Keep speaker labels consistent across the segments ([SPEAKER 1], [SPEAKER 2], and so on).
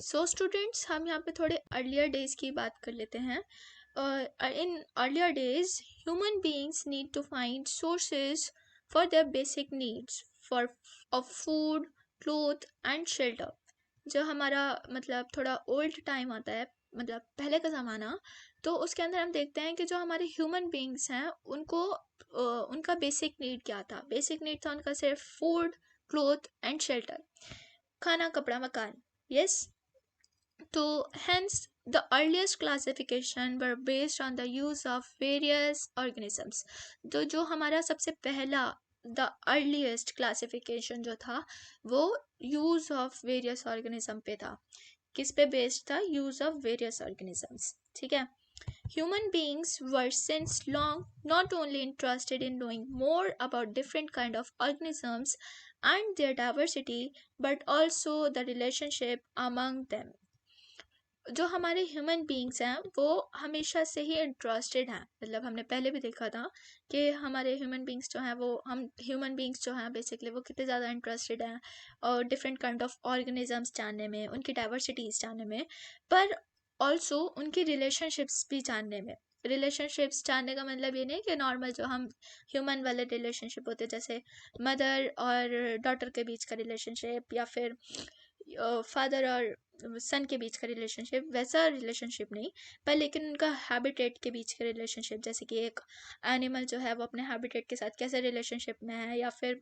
[SPEAKER 1] So students, हम यहाँ पे थोड़े अर्लियर डेज की बात कर लेते हैं. In earlier days human beings need to find sources for their basic needs for of food, cloth and shelter. जो हमारा मतलब थोड़ा ओल्ड टाइम आता है, मतलब पहले का ज़माना, तो उसके अंदर हम देखते हैं कि जो हमारे ह्यूमन बीइंग्स हैं उनको उनका बेसिक नीड क्या था. बेसिक नीड था उनका सिर्फ फूड, क्लोथ एंड शेल्टर, खाना, कपड़ा, मकान. यस. तो hence the earliest classification were based on the use of various organisms. तो जो हमारा सबसे पहला the earliest classification जो था वो use of various organism पे था. किस पे बेस्ड था? use of various organisms. ठीक है. Human beings were since long not only interested in knowing more about different kind of organisms and their diversity but also the relationship among them. जो हमारे human beings हैं वो हमेशा से ही interested हैं. मतलब हमने पहले भी देखा था कि हमारे ह्यूमन बीइंग्स जो हैं वो हम ह्यूमन बीइंग्स जो हैं बेसिकली वो कितने ज़्यादा इंटरेस्टेड हैं और डिफरेंट काइंड ऑफ ऑर्गेनिजम्स जानने में, उनकी डाइवर्सिटीज़ जानने में, पर ऑल्सो उनकी रिलेशनशिप्स भी जानने में. रिलेशनशिप्स जानने का मतलब ये नहीं कि नॉर्मल जो हम ह्यूमन वाले रिलेशनशिप होते हैं जैसे मदर और डॉटर के बीच का रिलेशनशिप या फिर फादर और सन के बीच का रिलेशनशिप, वैसा रिलेशनशिप नहीं, पर लेकिन उनका हैबिटेट के बीच का रिलेशनशिप, जैसे कि एक एनिमल जो है वो अपने हैबिटेट के साथ कैसे रिलेशनशिप में है, या फिर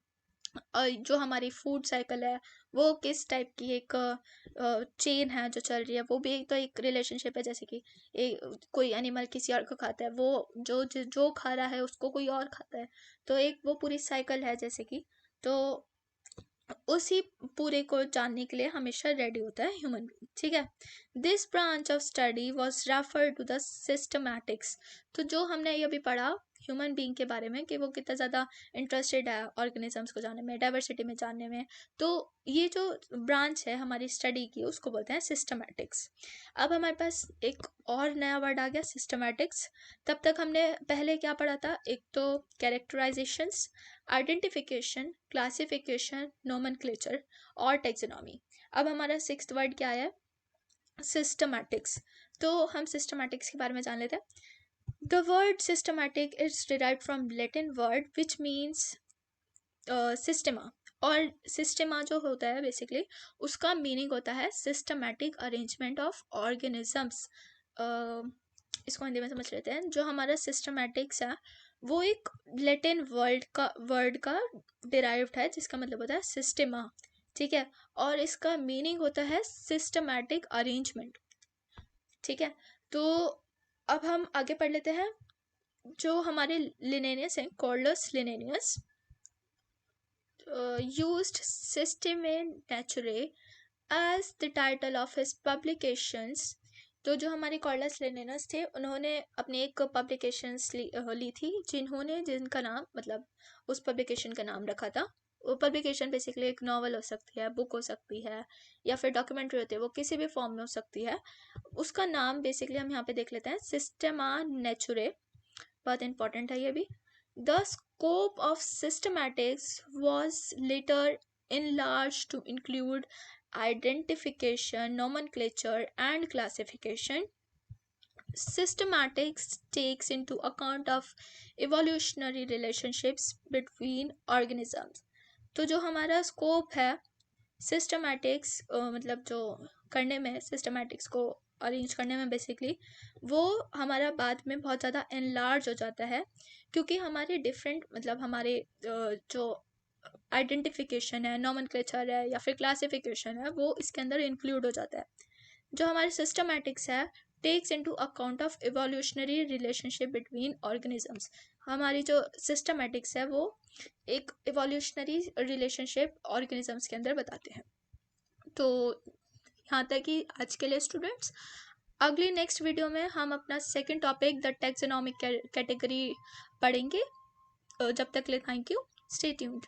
[SPEAKER 1] जो हमारी फूड साइकिल है वो किस टाइप की एक चेन है जो चल रही है, वो भी तो एक रिलेशनशिप है. जैसे कि कोई एनिमल किसी और को खाता है, वो जो खा रहा है उसको कोई और खाता है, तो एक वो पूरी साइकिल है जैसे कि. तो उसी पूरे को जानने के लिए हमेशा रेडी होता है ह्यूमन बीइंग. ठीक है. This branch of study was referred to the systematics. तो जो हमने ये अभी पढ़ा ह्यूमन बीइंग के बारे में कि वो कितना ज़्यादा इंटरेस्टेड है ऑर्गेनिजम्स को जानने में, डाइवर्सिटी में जानने में, तो ये जो ब्रांच है हमारी स्टडी की उसको बोलते हैं सिस्टमैटिक्स. अब हमारे पास एक और नया वर्ड आ गया, सिस्टमैटिक्स. तब तक हमने पहले क्या पढ़ा था? एक तो कैरेक्टराइजेशंस, आइडेंटिफिकेशन, क्लासिफिकेशन, नोमेनक्लेचर और टेक्सोनॉमी. अब हमारा सिक्स्थ वर्ड क्या है? सिस्टमैटिक्स. तो हम सिस्टमैटिक्स के बारे में जान लेते हैं. The word systematic is derived from Latin word which means systema. और सिस्टेमा जो होता है बेसिकली उसका मीनिंग होता है सिस्टमैटिक अरेंजमेंट ऑफ ऑर्गेनिजम्स. इसको हिंदी में समझ लेते हैं. जो हमारा सिस्टमैटिक्स है वो एक लैटिन वर्ड का डिराइव्ड है जिसका मतलब होता है सिस्टेमा. ठीक है. और इसका मीनिंग होता है सिस्टमैटिक अरेंजमेंट. ठीक है. तो अब हम आगे पढ़ लेते हैं. जो हमारे लिनेनियस हैं, cords लिनेनियस used Systeme Naturae as the title of his publications. तो जो हमारे कॉर्डस लिनेनस थे उन्होंने अपनी एक पब्लिकेशंस ली थी जिनका नाम मतलब उस पब्लिकेशन का नाम रखा था. वो पब्लिकेशन बेसिकली एक नॉवल हो सकती है, बुक हो सकती है, या फिर डॉक्यूमेंट्री होती है, वो किसी भी फॉर्म में हो सकती है. उसका नाम बेसिकली हम यहाँ पे देख लेते हैं, सिस्टेमा नेचुरे. बहुत इंपॉर्टेंट है ये भी. The scope of systematics was later enlarged to include identification, nomenclature, and classification. Systematics takes into account of evolutionary relationships between organisms. तो जो हमारा स्कोप है सिस्टमैटिक्स मतलब जो करने में, सिस्टमैटिक्स को अरेंज करने में बेसिकली, वो हमारा बाद में बहुत ज़्यादा एनलार्ज हो जाता है क्योंकि हमारे डिफरेंट मतलब हमारे जो आइडेंटिफिकेशन है, नॉमेनक्लेचर है या फिर क्लासिफिकेशन है वो इसके अंदर इंक्लूड हो जाता है. जो हमारे सिस्टमैटिक्स है takes into account of evolutionary relationship between organisms. हमारी जो सिस्टमैटिक्स है वो एक इवोल्यूशनरी रिलेशनशिप ऑर्गेनिजम्स के अंदर बताते हैं. तो यहाँ तक ही आज के लिए स्टूडेंट्स. अगली नेक्स्ट वीडियो में हम अपना second topic the taxonomic category पढ़ेंगे. जब तक के लिए थैंक यू. Stay tuned.